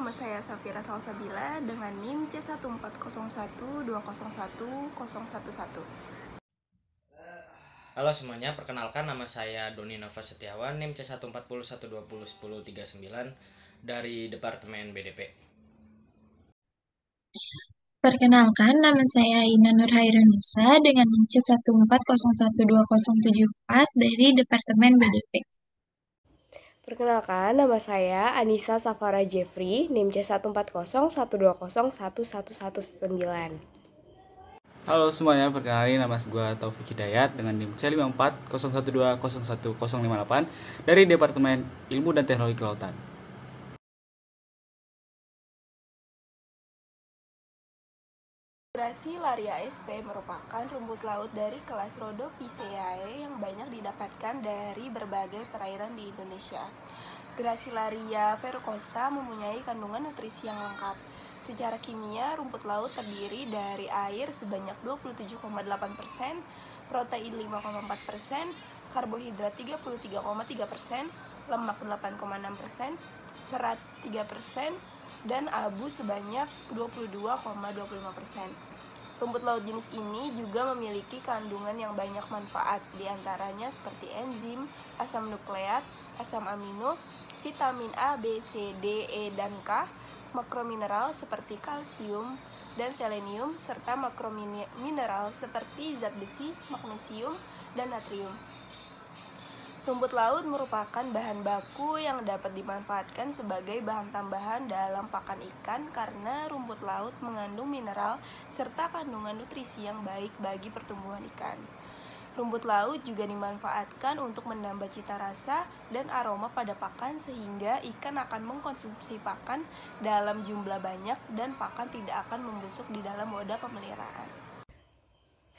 nama saya Safira Salsabila dengan NIM C14012010111. Halo semuanya, perkenalkan nama saya Doni Nova Setiawan, NIM C14012011039 dari Departemen BDP. Perkenalkan, nama saya Ina Nurhairunisa dengan NIM C1401207 dari Departemen BDP. Perkenalkan, nama saya Anissa Safara Jeffrey, NIM C14012011119. Halo semuanya, perkenalkan nama gue Taufik Hidayat dengan NIM C5401201058 dari Departemen Ilmu dan Teknologi Kelautan. Gracilaria sp merupakan rumput laut dari kelas Rhodophyceae yang banyak didapatkan dari berbagai perairan di Indonesia. Gracilaria verrucosa mempunyai kandungan nutrisi yang lengkap. Secara kimia, rumput laut terdiri dari air sebanyak 27,8%, protein 5,4%, karbohidrat 33,3%, lemak 8,6%, serat 3%, dan abu sebanyak 22,25%. Rumput laut jenis ini juga memiliki kandungan yang banyak manfaat, diantaranya seperti enzim, asam nukleat, asam amino, vitamin A, B, C, D, E, dan K, makromineral seperti kalsium dan selenium, serta makromineral seperti zat besi, magnesium, dan natrium. Rumput laut merupakan bahan baku yang dapat dimanfaatkan sebagai bahan tambahan dalam pakan ikan karena rumput laut mengandung mineral serta kandungan nutrisi yang baik bagi pertumbuhan ikan. Rumput laut juga dimanfaatkan untuk menambah cita rasa dan aroma pada pakan sehingga ikan akan mengkonsumsi pakan dalam jumlah banyak dan pakan tidak akan membusuk di dalam wadah pemeliharaan.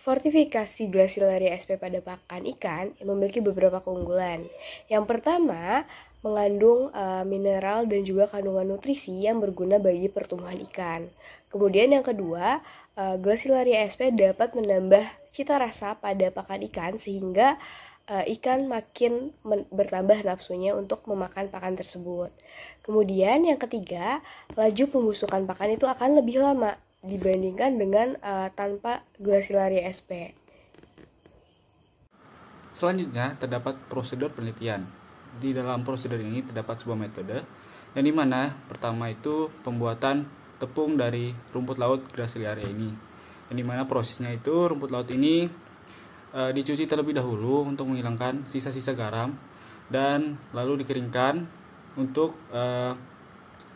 Fortifikasi Gracilaria sp pada pakan ikan memiliki beberapa keunggulan. Yang pertama, mengandung mineral dan juga kandungan nutrisi yang berguna bagi pertumbuhan ikan. Kemudian yang kedua, Gracilaria sp dapat menambah cita rasa pada pakan ikan sehingga ikan makin bertambah nafsunya untuk memakan pakan tersebut. Kemudian yang ketiga, laju pembusukan pakan itu akan lebih lama dibandingkan dengan tanpa Gracilaria sp. Selanjutnya, terdapat prosedur penelitian. Di dalam prosedur ini terdapat sebuah metode, yang dimana pertama itu pembuatan tepung dari rumput laut Gracilaria ini. Yang dimana prosesnya itu rumput laut ini dicuci terlebih dahulu untuk menghilangkan sisa-sisa garam dan lalu dikeringkan untuk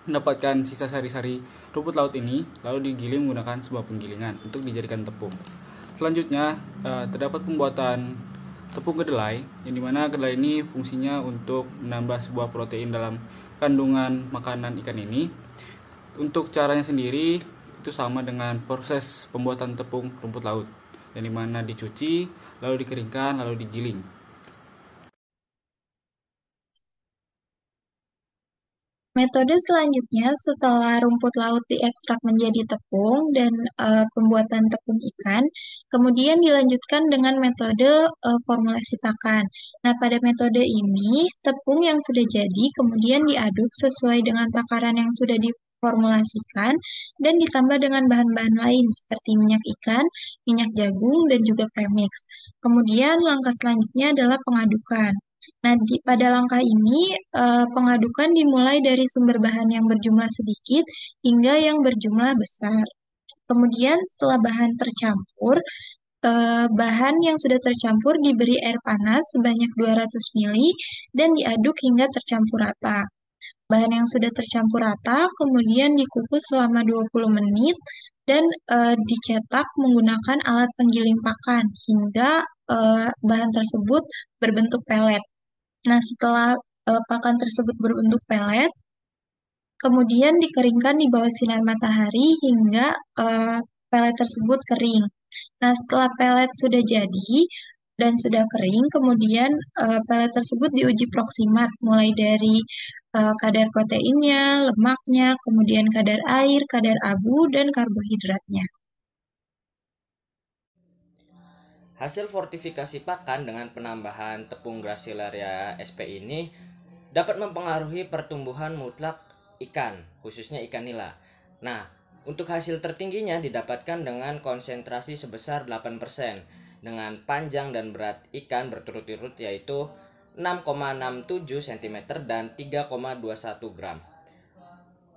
mendapatkan sisa sari-sari rumput laut ini, lalu digiling menggunakan sebuah penggilingan untuk dijadikan tepung. Selanjutnya terdapat pembuatan tepung kedelai, yang dimana kedelai ini fungsinya untuk menambah sebuah protein dalam kandungan makanan ikan ini. Untuk caranya sendiri itu sama dengan proses pembuatan tepung rumput laut, yang dimana dicuci, lalu dikeringkan, lalu digiling. Metode selanjutnya setelah rumput laut diekstrak menjadi tepung dan pembuatan tepung ikan, kemudian dilanjutkan dengan metode formulasi pakan. Nah, pada metode ini, tepung yang sudah jadi kemudian diaduk sesuai dengan takaran yang sudah diformulasikan dan ditambah dengan bahan-bahan lain seperti minyak ikan, minyak jagung, dan juga premix. Kemudian langkah selanjutnya adalah pengadukan. Nah, pada langkah ini, pengadukan dimulai dari sumber bahan yang berjumlah sedikit hingga yang berjumlah besar. Kemudian setelah bahan tercampur, bahan yang sudah tercampur diberi air panas sebanyak 200 ml dan diaduk hingga tercampur rata. Bahan yang sudah tercampur rata kemudian dikukus selama 20 menit dan dicetak menggunakan alat penggiling pakan hingga bahan tersebut berbentuk pelet. Nah, setelah pakan tersebut berbentuk pelet, kemudian dikeringkan di bawah sinar matahari hingga pelet tersebut kering. Nah, setelah pelet sudah jadi dan sudah kering, kemudian pelet tersebut diuji proksimat, mulai dari kadar proteinnya, lemaknya, kemudian kadar air, kadar abu, dan karbohidratnya. Hasil fortifikasi pakan dengan penambahan tepung Gracilaria sp ini dapat mempengaruhi pertumbuhan mutlak ikan, khususnya ikan nila. Nah, untuk hasil tertingginya didapatkan dengan konsentrasi sebesar 8% dengan panjang dan berat ikan berturut-turut yaitu 6,67 cm dan 3,21 gram.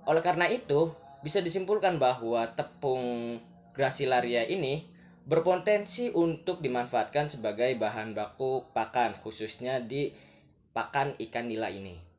Oleh karena itu, bisa disimpulkan bahwa tepung Gracilaria ini berpotensi untuk dimanfaatkan sebagai bahan baku pakan, khususnya di pakan ikan nila ini.